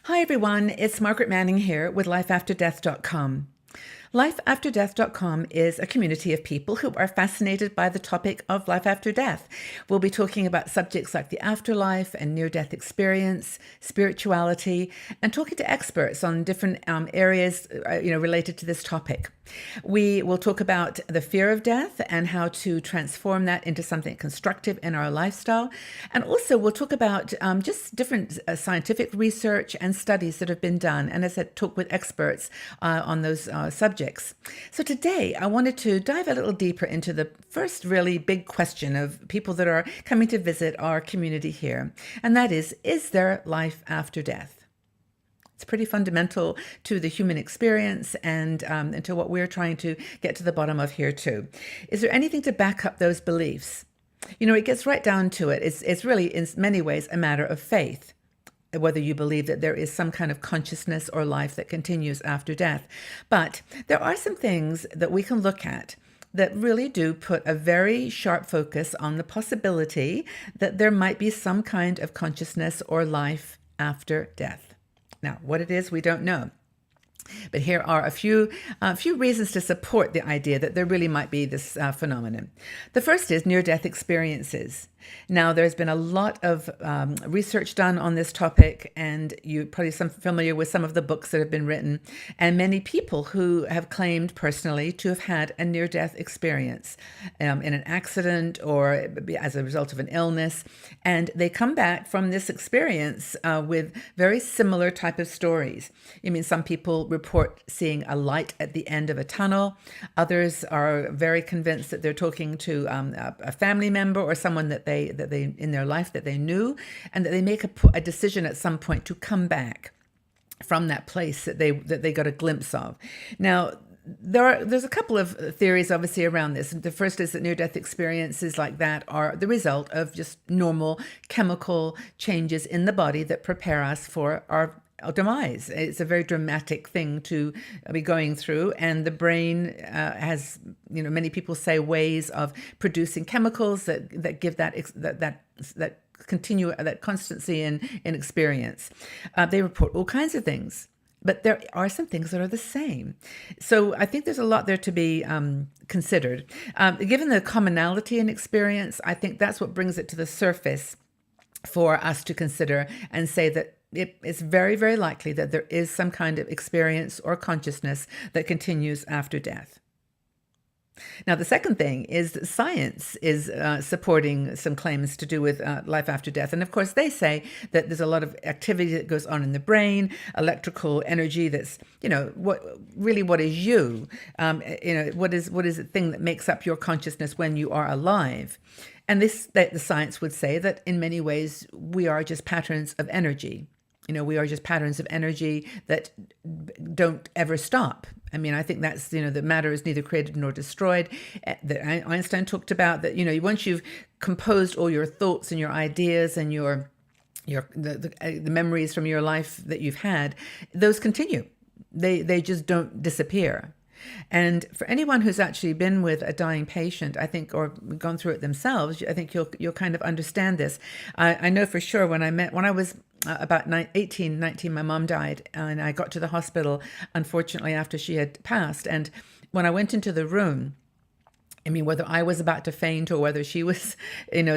Hi everyone, it's Margaret Manning here with lifeafterdeath.com. Lifeafterdeath.com is a community of people who are fascinated by the topic of life after death. We'll be talking about subjects like the afterlife and near-death experience, spirituality, and talking to experts on different areas related to this topic. We will talk about the fear of death and how to transform that into something constructive in our lifestyle. And also we'll talk about just different scientific research and studies that have been done. And as I said, talk with experts on those subjects. So today I wanted to dive a little deeper into the first really big question of people that are coming to visit our community here. And that is there life after death? It's pretty fundamental to the human experience and to what we're trying to get to the bottom of here too. Is there anything to back up those beliefs? It gets right down to it. It's really in many ways a matter of faith, whether you believe that there is some kind of consciousness or life that continues after death. But there are some things that we can look at that really do put a very sharp focus on the possibility that there might be some kind of consciousness or life after death. Now, what it is, we don't know. But here are a few reasons to support the idea that there really might be this phenomenon. The first is near-death experiences. Now, there's been a lot of research done on this topic, and you're probably familiar with some of the books that have been written, and many people who have claimed personally to have had a near-death experience in an accident or as a result of an illness, and they come back from this experience with very similar type of stories. Some people report seeing a light at the end of a tunnel. Others are very convinced that they're talking to a family member or someone that they in their life that they knew, and that they make a decision at some point to come back from that place that they got a glimpse of. Now, there's a couple of theories obviously around this. The first is that near-death experiences like that are the result of just normal chemical changes in the body that prepare us for our demise. It's a very dramatic thing to be going through, and the brain has, many people say, ways of producing chemicals that give that constancy in experience. They report all kinds of things, but there are some things that are the same. So I think there's a lot there to be considered. Given the commonality in experience, I think that's what brings it to the surface for us to consider and say that it's very, very likely that there is some kind of experience or consciousness that continues after death. Now, the second thing is that science is supporting some claims to do with life after death. And of course, they say that there's a lot of activity that goes on in the brain, electrical energy that's, what is you? What is the thing that makes up your consciousness when you are alive? And the science would say that in many ways, we are just patterns of energy. We are just patterns of energy that don't ever stop. I think that's, the matter is neither created nor destroyed. That Einstein talked about that, once you've composed all your thoughts and your ideas and the memories from your life that you've had, those continue. They just don't disappear. And for anyone who's actually been with a dying patient, I think, or gone through it themselves, I think you'll kind of understand this. I know for sure when I was about 18, 19, my mom died, and I got to the hospital, unfortunately, after she had passed. And when I went into the room, whether I was about to faint or whether she was,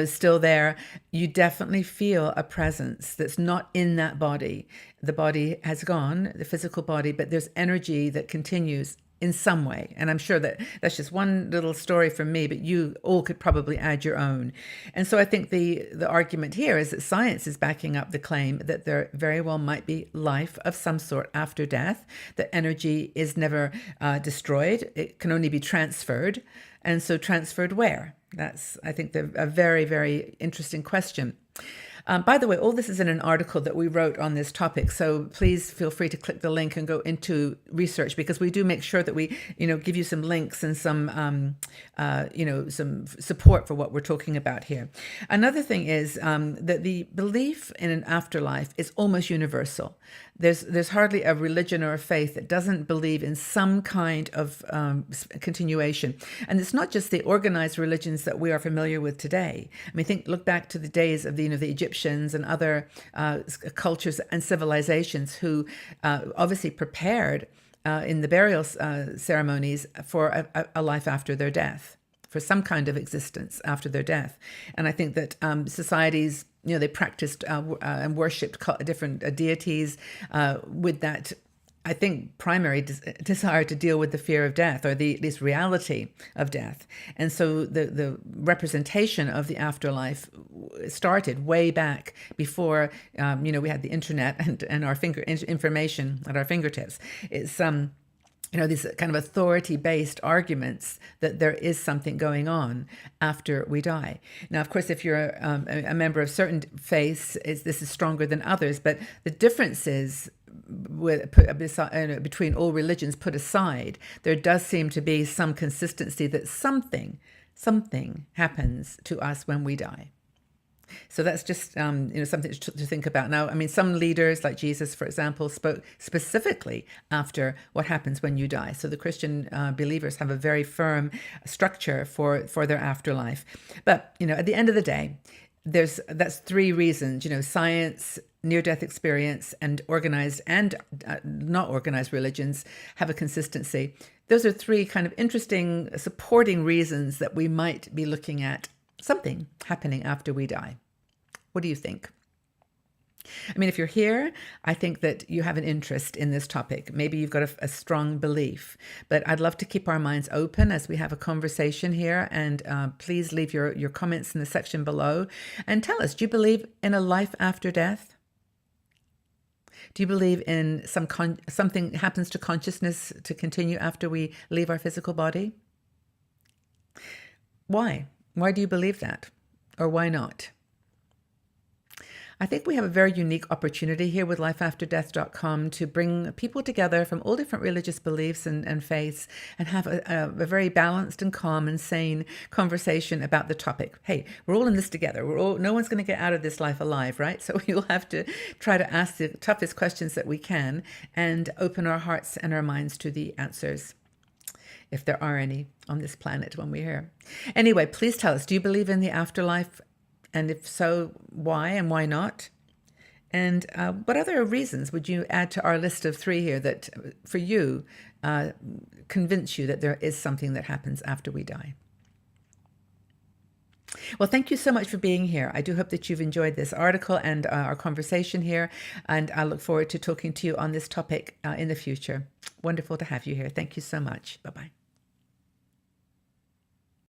still there, you definitely feel a presence that's not in that body. The body has gone, the physical body, but there's energy that continues in some way. And I'm sure that that's just one little story from me, but you all could probably add your own. And so I think the argument here is that science is backing up the claim that there very well might be life of some sort after death, that energy is never destroyed. It can only be transferred. And so transferred where? That's, I think, a very, very interesting question. By the way, all this is in an article that we wrote on this topic, so please feel free to click the link and go into research, because we do make sure that we, give you some links and some, some support for what we're talking about here. Another thing is that the belief in an afterlife is almost universal. There's hardly a religion or a faith that doesn't believe in some kind of continuation. And it's not just the organized religions that we are familiar with today. Look back to the days of the Egyptian Egyptians and other cultures and civilizations who obviously prepared in the burial ceremonies for a life after their death, for some kind of existence after their death. And I think that societies, they practiced and worshipped different deities with that, I think, primary desire to deal with the fear of death, or this reality of death. And so the representation of the afterlife started way back before, we had the internet and our information at our fingertips. It's these kind of authority-based arguments that there is something going on after we die. Now, of course, if you're a member of certain faiths, this is stronger than others, but the difference is between all religions put aside, there does seem to be some consistency that something happens to us when we die. So that's just something to think about. Now, I mean, some leaders like Jesus, for example, spoke specifically after what happens when you die. So the Christian believers have a very firm structure for their afterlife. But at the end of the day, that's three reasons. Science, near-death experience, and organized and not organized religions have a consistency. Those are three kind of interesting supporting reasons that we might be looking at something happening after we die. What do you think? I mean, if you're here, I think that you have an interest in this topic. Maybe you've got a strong belief, but I'd love to keep our minds open as we have a conversation here. And please leave your comments in the section below and tell us, do you believe in a life after death? Do you believe in something happens to consciousness to continue after we leave our physical body? Why? Why do you believe that? Or why not? I think we have a very unique opportunity here with lifeafterdeath.com to bring people together from all different religious beliefs and faiths and have a very balanced and calm and sane conversation about the topic. Hey, we're all in this together. No one's going to get out of this life alive, right? So we'll have to try to ask the toughest questions that we can and open our hearts and our minds to the answers, if there are any on this planet when we're here. Anyway, please tell us, do you believe in the afterlife? And if so, why and why not? And what other reasons would you add to our list of three here that, for you, convince you that there is something that happens after we die? Well, thank you so much for being here. I do hope that you've enjoyed this article and our conversation here, and I look forward to talking to you on this topic in the future. Wonderful to have you here. Thank you so much. Bye-bye.